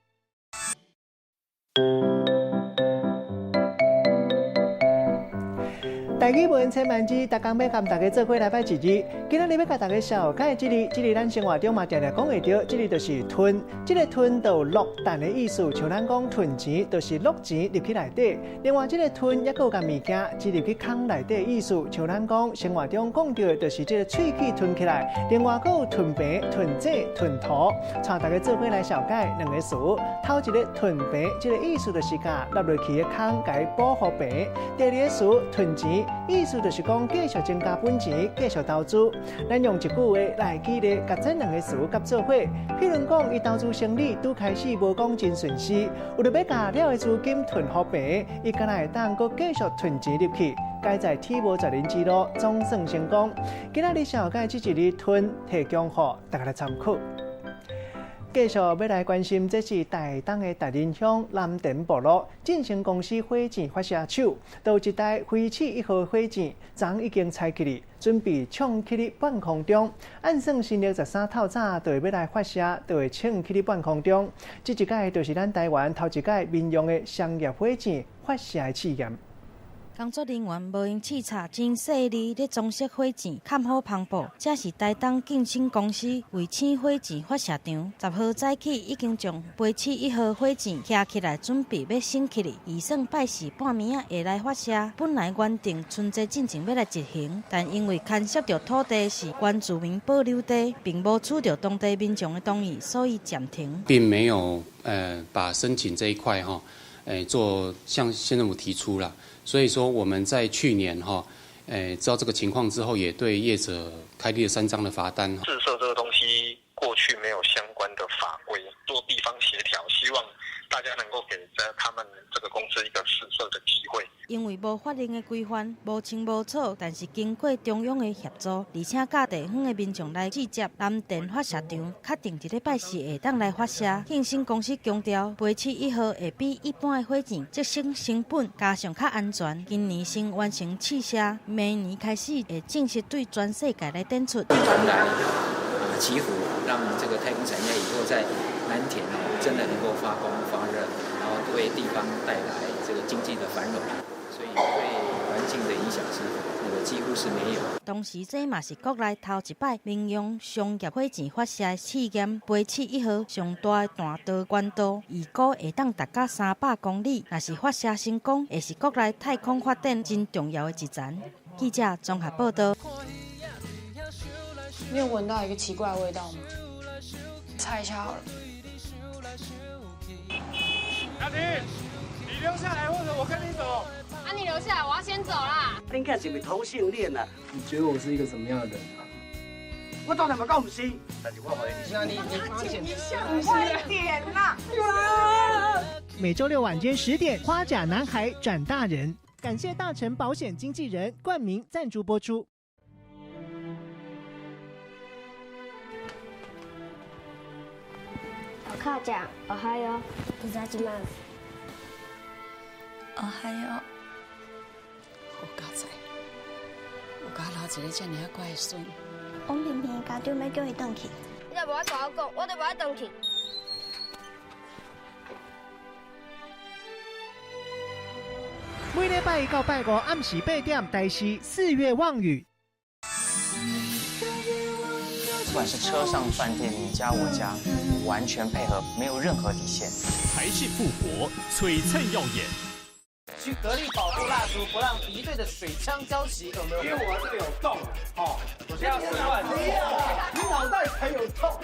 台语文千万字，大家要跟大家做伙来拜一日。今仔日要甲大家小解这里咱生活中嘛常常讲会到，这里就是囤，这个囤就落蛋的意思，像咱讲囤钱，就是落钱入去内底。另外，这个囤也有甲物件植入去空内底的意思，像咱讲生活中讲到的，就是这个喙齿囤起来。另外，还有囤病、囤济、囤土，带大家做伙来小解两个词。头一个囤病，这个意思就是甲落落去的空，甲伊保护病。第二个词囤钱。意思就是讲继续增加本钱，继续投资。咱用一句话来举例，甲这两个词夹做伙。譬如讲，伊投资生意拄开始无讲真顺势，为了要甲了的资金囤好平，伊敢若会当搁继续囤钱入去。该在天无绝人之路，总算成功。今仔日小解这一日囤提供予大家来参考。继续要来关心，这是台东的大林乡南田部落进行公司火箭发射手，有一台飞七1号火箭，昨已经采起哩，准备冲起哩半空中。按算新历13透早就会要来发射，就会冲起哩半空中。这一届就是咱台湾头一届民用的商业火箭发射的试验。工作人员无用试插真细腻咧装饰火箭，看好篷布。这是台东竞星公司卫星火箭发射场，10号早起已经将飞七1号火箭架起来，准备要升起哩。预算拜4半暝啊会来发射。本来原定春节进前要来执行，但因为牵涉到土地是原住民保留地，并无取得当地民众的同意，所以暂停。并没有把申请这一块做向县政府提出了。所以说我们在去年知道这个情况之后，也对业者开立了3张的罚单。试射这个东西过去没有相关的法规，做地方协调，希望大家能够给他们这个公司一个试射的机会。因为无法令的规范，无清无楚，但是经过中央的协助，而且隔地方的民众来拒接南电发射场，确定一礼拜四下当来发射。庆信公司强调，飞71号会比一般的火箭节省成本，加上较安全。今年先完成试射，明年开始会正式对全世界来展出。传来祈福，让这个太空产业以后在南田真的能够发光发热，然后为地方带来这个经济的繁荣，所以对环境的影响是几乎是没有。同时，这嘛是国内头一摆民用商业火箭发射试验，飞7 1号上大的弹道宽度预估会当达到300公里。若是发射成功，会是国内太空发展真重要的一站。记者综合报道。你有闻到一个奇怪的味道吗？猜一下好了。阿婷，你留下来，或者我跟你走。啊，你留下来，我要先走啦。你看是不是同性恋啊？你觉得我是一个什么样的人啊？我当然不讲不是，但是我回你，那你发现快点啦！每周六晚间10点，《花甲男孩转大人》，感谢大成保险经纪人冠名赞助播出。お母ちゃん、おはよう。ございます。おはよう。好佳哉，有家留一个这么乖的孙。王平平家长要叫伊转去。你若无爱甲我讲，我就无爱转去。每礼拜1到拜5暗时8点，台视4月望雨。不管是车上饭店，你家我家，完全配合，没有任何底线。台式复活，璀璨耀眼。去得力保护蜡烛，不让敌对的水枪交集，有没有？因为我这个有洞，哦，我现在10万。你脑袋才有洞。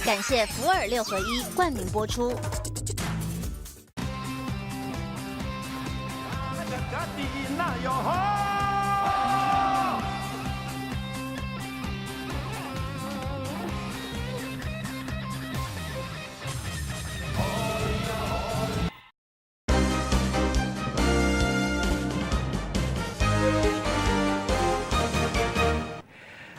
感谢福尔6合1冠名播出。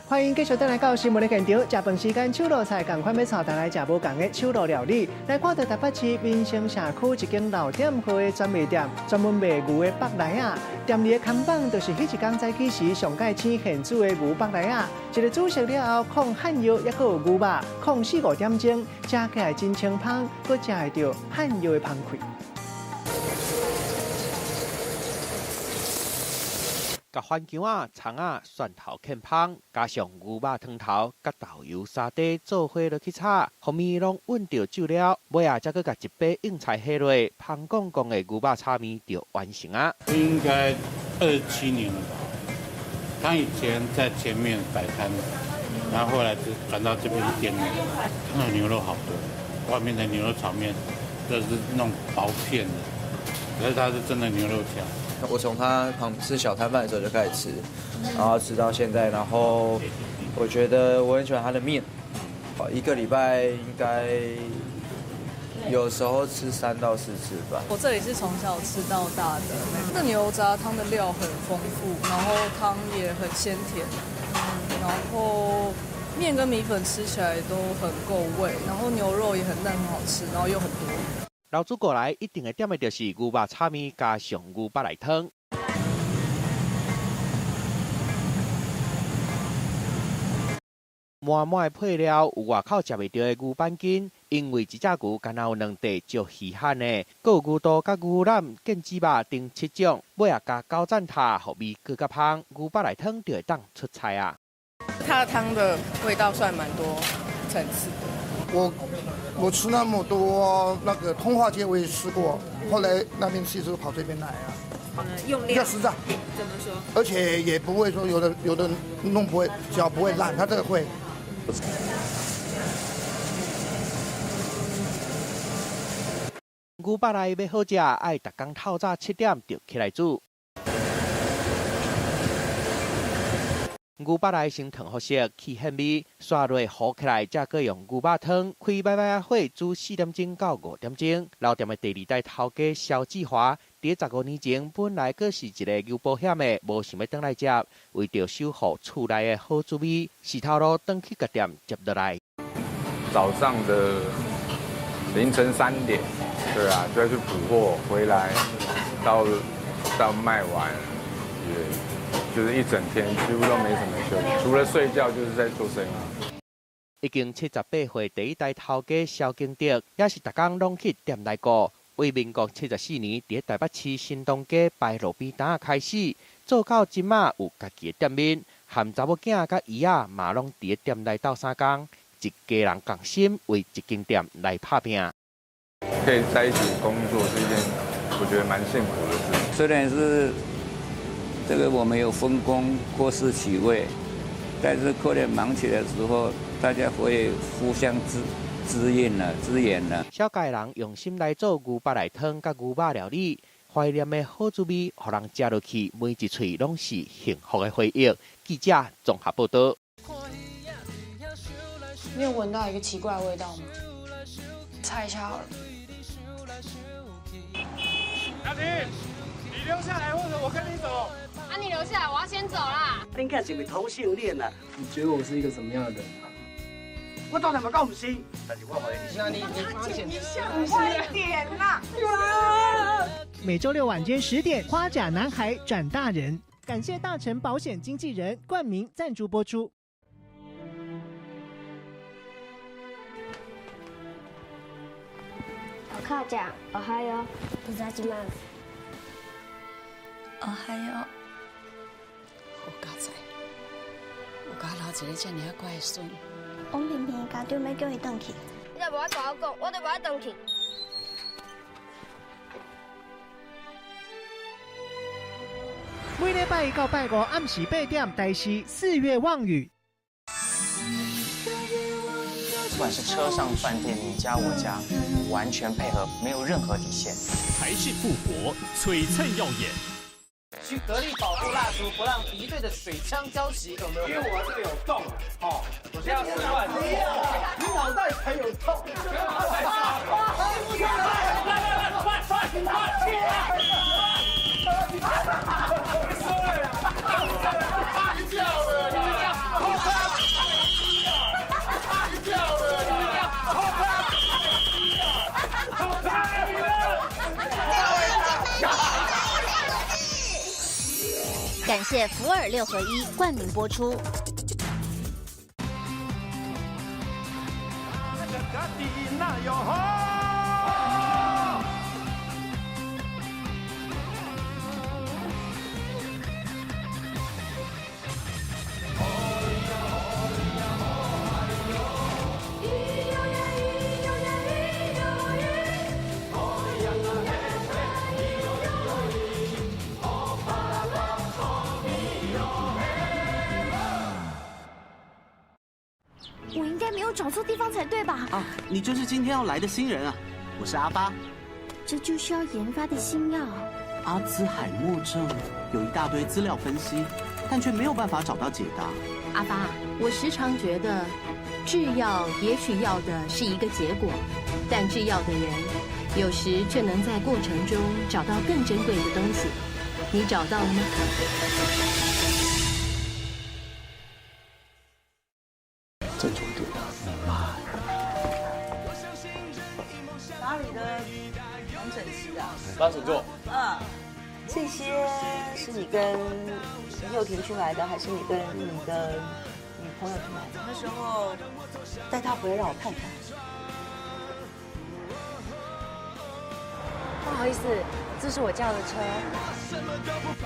欢迎继续回来到新闻的现场，食饭时间手路菜同款要带大家食无同的手路料理。来看到台北市民生社区一间老店号的专卖店，专门卖牛的北来啊。店里的看板就是迄一天早起时上盖青现煮的牛北来啊。一个煮熟了后，控汉药，也佫有牛肉，控4、5点钟，吃起来真清芳，佫吃会到汉药的香气。甲番姜啊、葱啊、蒜头片芳，加上牛肉汤头、甲豆油、沙茶做伙落去炒，后面拢混着酒料，尾啊，再佮甲一杯硬菜下落，香公公的牛肉炒面就完成啊。应该27年了吧？他以前在前面摆摊，然后后来就转到这边店里，那牛肉好多，外面的牛肉炒面都是那种薄片的，可是它是真的牛肉条。我从他旁吃小摊贩的时候就开始吃，然后吃到现在，然后我觉得我很喜欢他的面，一个礼拜应该有时候吃3到4次吧。我这里是从小吃到大的，这个牛杂汤的料很丰富，然后汤也很鲜甜，然后面跟米粉吃起来都很够味，然后牛肉也很嫩很好吃，然后又很多。老主过来一定会点的就是牛肉炒面加上牛肉来汤。满满的配料有外口食袂到的牛板筋，因为一只牛敢若有2块足稀罕的，佮有牛肚甲牛腩、腱子肉等7种，尾啊加高赞塔，互味更加香。牛肉来汤就会当出菜啊！它的汤的味道算蛮多层次的。我吃那么多那个通化街我也吃过，后来那边吃就跑这边来啊。用料比较实在，怎么说？而且也不会说有的弄不会，脚不会烂，它这个会。牛肉来要好食，爱逐工透早7点就起来煮。牛肉来先烫好色，去鲜味，刷落糊起来，再搁用牛肉汤开摆摆火煮4点钟到5点钟。老店的第二代头家肖志华，伫15年前本来阁是一个牛保险的，无想要转来接，为着守护厝内的好滋味，时头路转去甲店接落来。早上的凌晨3点，对啊，就要去补货，回来到卖完，就是一整天几乎都没什么休息，除了睡觉就是在做生意。已经78岁第一代头家肖经德，也是逐工拢去店内过。为民国74年，伫台北市新东街摆路边摊开始，做到今仔有家己的店面，含查某囝甲姨仔嘛拢伫店内斗相共，一家人共心为一间店来打拼。可以在一起工作是一件我觉得蛮幸福的事。虽然是这个我们有分工各司其位，但是客人忙起来的时候，大家会互相支援了。小家人用心来做牛肉来汤甲牛肉料理，怀念的好滋味，互人食落去，每一喙拢是幸福的回忆。记者综合报道。你有闻到一个奇怪的味道吗？猜一下好了。阿婷，你留下来，或者我跟你走。啊，你留下来，我要先走啦。你看是不是同性恋啊？你觉得我是一个什么样的人啊？我当然不讲不是，但是我回你。那你发现快点啦！每周六晚间10点，《花甲男孩转大人》，感谢大成保险经纪人冠名赞助播出。お母ちゃん、おはよう。いただきます。おはよう。好佳哉，有甲留一个这么乖的孙。王平平家长要叫伊转去。你若无我大我讲，我就无爱转去。每礼拜1到拜5暗时8点，台视4月望雨。不管是车上、饭店、你家、我家，完全配合，没有任何底线。台式复活，璀璨耀眼。去得力保护蜡烛，不让敌对的水枪交袭，有没有？因为我这个有洞啊！哦，我现在示范。你脑袋才有洞。感谢福尔6合1冠名播出。我应该没有找错地方才对吧？啊，你就是今天要来的新人啊！我是阿巴。这就是要研发的新药。阿兹海默症有一大堆资料分析，但却没有办法找到解答。阿巴，我时常觉得，制药也许要的是一个结果，但制药的人有时却能在过程中找到更珍贵的东西。你找到了吗？郑重点啊！妈，哪里的很整齐啊？帮手做。这些是你跟佑婷去买的，还是你跟你的女朋友去买的？那时候带她回来让我看看。不好意思，这是我叫的车。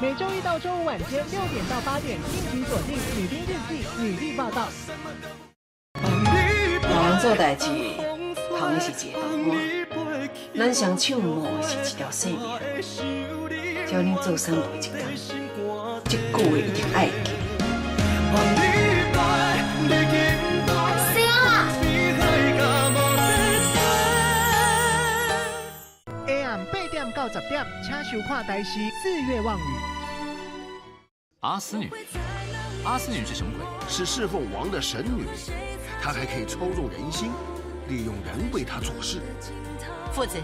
每周1到周5晚间6点到8点，敬请锁定《女兵日记》女力报道。人做代志，头的是一个动画，咱相手摸是一条生命。只要你做三步一天，这句话一定爱记。暗8点到10点，请收看台视《4月望雨》。阿斯女，阿斯女是什么鬼？是侍奉王的神女，她还可以操纵人心，利用人为她做事。父子，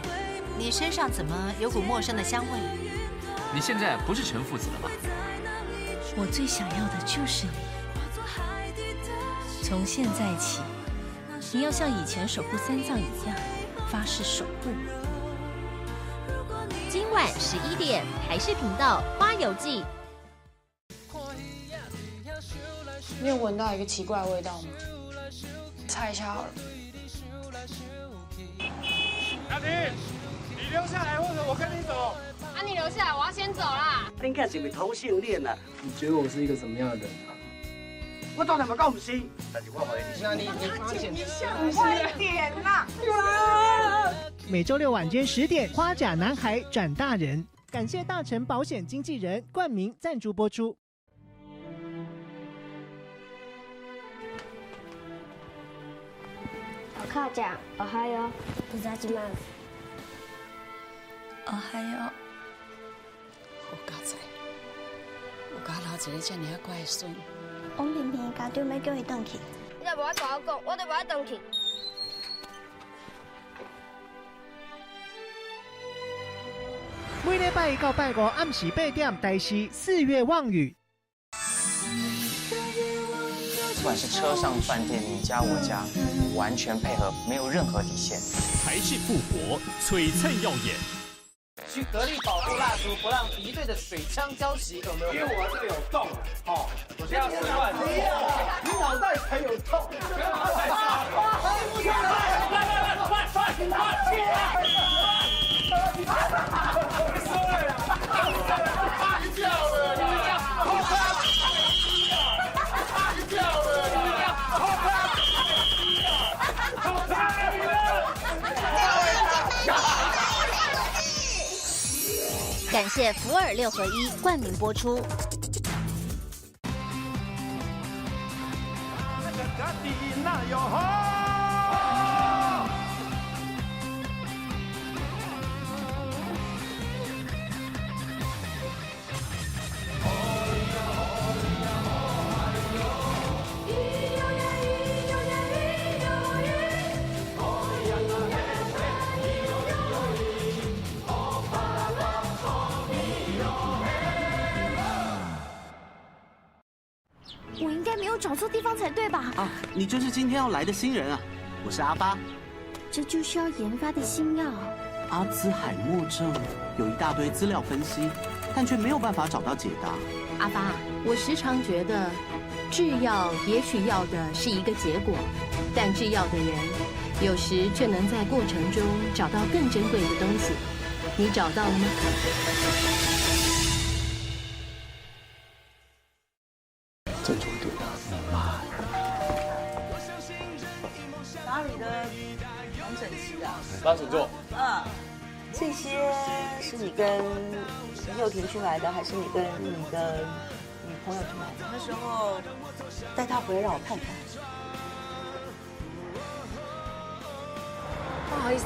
你身上怎么有股陌生的香味？你现在不是陈父子了吗？我最想要的就是你。从现在起，你要像以前守护三藏一样，发誓守护我。今晚11点，台视频道《花游记》。你有闻到一个奇怪的味道吗？猜一下好了。雅婷，你留下来，或者我跟你走。啊，你留下来，我要先走啦。你看是不是同性恋啊？你觉得我是一个什么样的人啊？我当然不讲不是，但是我会。那你发现你想快点啦！每周六晚间10点，《花甲男孩转大人》，感谢大成保险经纪人冠名赞助播出。お母ちゃん、おはよう。ございます。おはよう。好佳哉，有家留一个这么乖的孙。王萍萍家长要叫伊回去。你若无我大我讲，我就无爱回去。每礼拜1到拜5暗时8点，台视《4月望雨》。不管是车上、饭店、你家、我家，完全配合，没有任何底线。台式复活，璀璨耀眼。去得力保护蜡烛，不让敌对的水枪交袭，有没有？因为我这个有洞，好，我现在要示范。你脑袋才有洞。感谢福尔6合1冠名播出。我应该没有找错地方才对吧？啊，你就是今天要来的新人啊！我是阿发。这就需要研发的新药。阿兹海默症有一大堆资料分析，但却没有办法找到解答。阿发，我时常觉得，制药也许要的是一个结果，但制药的人有时却能在过程中找到更珍贵的东西。你找到了吗？郑重点啊，妈！哪里的完整期啊？帮请坐。这些是你跟佑廷去买的，还是你跟你的女朋友去买的？那时候带她回来让我看看。不好意思，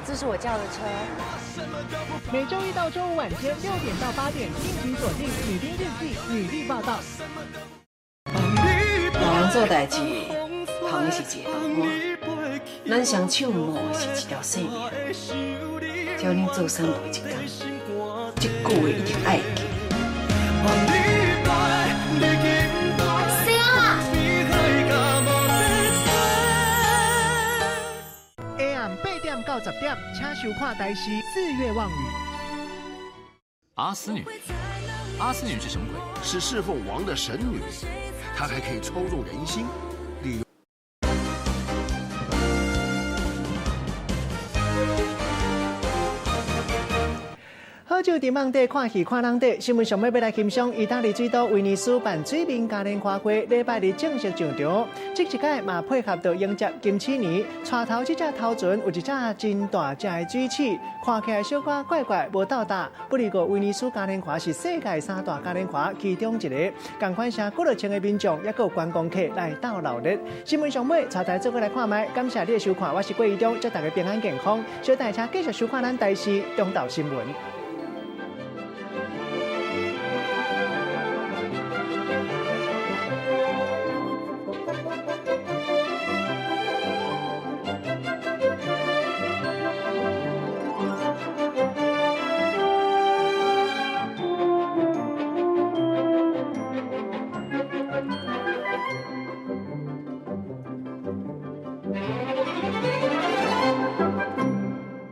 这是我叫的车。每周1到周5晚间6点到8点，敬请锁定《女兵日记》女力报道。老人做代志，旁是一个人碗，咱相唱无是一条性命。叫恁做三陪一天，这句话一定爱记。谁啊？AM 8点到10点，请收看台视《4月望雨》。阿斯女，阿斯女是什么鬼？是侍奉王的神女，她还可以操纵人心，利用。好，酒伫网底看戏看人底，新闻上要来欣赏意大利水都威尼斯办水面嘉年华会，礼拜日正式上场。这一届嘛配合到迎接金鼠年，带头这只头船有一只真大只的水鼠，看起来小可怪怪无斗大。不过威尼斯嘉年华是世界3大嘉年华其中一个，同款上几落千的民众，也有观光客来到闹热。新闻上尾，带大家做伙来看卖，感谢你的收看，我是郭义忠，祝大家平安健康。小大家继续收看咱台视中道新闻。